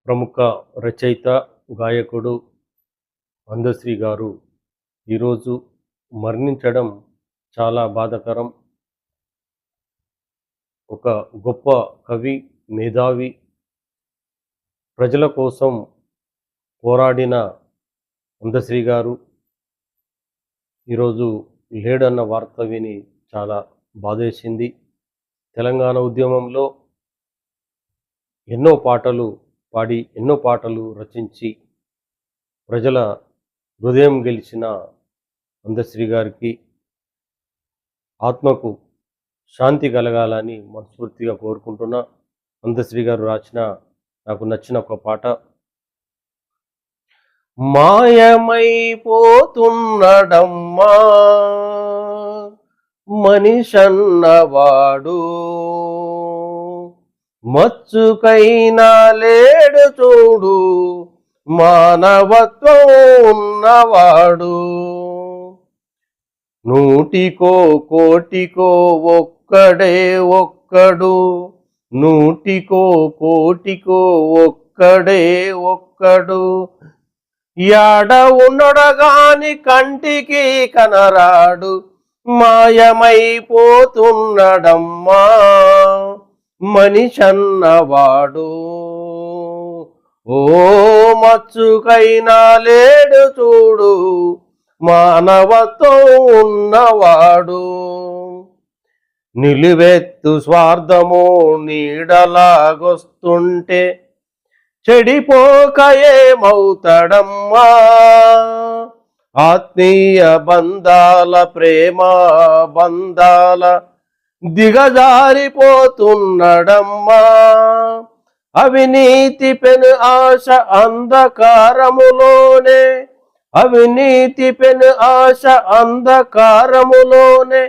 ప్రముఖ రచయిత, గాయకుడు అందశ్రీ గారు ఈరోజు మరణించడం చాలా బాధాకరం. ఒక గొప్ప కవి, మేధావి, ప్రజల కోసం పోరాడిన అందశ్రీ గారు ఈరోజు లేడన్న వార్త విని చాలా బాధేసింది. తెలంగాణ ఉద్యమంలో ఎన్నో పాటలు పాడి, ఎన్నో పాటలు రచించి ప్రజల హృదయం గెలిచిన అందశ్రీ గారికి ఆత్మకు శాంతి కలగాలని మనస్ఫూర్తిగా కోరుకుంటున్నా. అందశ్రీ గారు రాసిన నాకు నచ్చిన ఒక పాట, మాయమైపోతున్నడమ్మా మనిషన్నవాడు, మచ్చుకైనా లేడు చూడు మానవత్వం ఉన్నవాడు, నూటికో కోటికో ఒక్కడే ఒక్కడు, నూటికో కోటికో ఒక్కడే ఒక్కడు, యాడ ఉండగాని కంటికి కనరాడు, మాయమైపోతున్నడమ్మా మనిషన్నవాడు, ఓ మచ్చుకైనా లేడు చూడు మానవత్వం ఉన్నవాడు, నిలువెత్తు స్వార్థము నీడలాగొస్తుంటే చెడిపోక ఏమవుతాడమ్మా, ఆత్మీయ బంధాల ప్రేమ బంధాల దిగజారిపోతున్నడమ్మా, అవినీతి పెను ఆశ అంధకారములోనే, అవినీతి పెను ఆశ అంధకారములోనే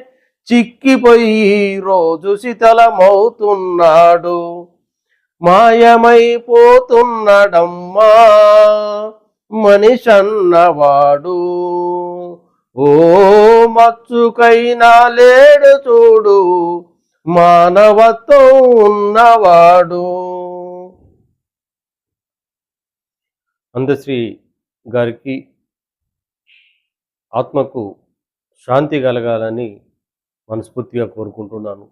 చిక్కిపోయి రోజు శిథిలమవుతున్నాడు, మాయమైపోతున్నడమ్మా మనిషన్నవాడు, ఓ మచ్చుకైనా లేడు చూడు మానవత్వం ఉన్నవాడు. అందశ్రీ గారికి ఆత్మకు శాంతి కలగాలని మనస్ఫూర్తిగా కోరుకుంటున్నాను.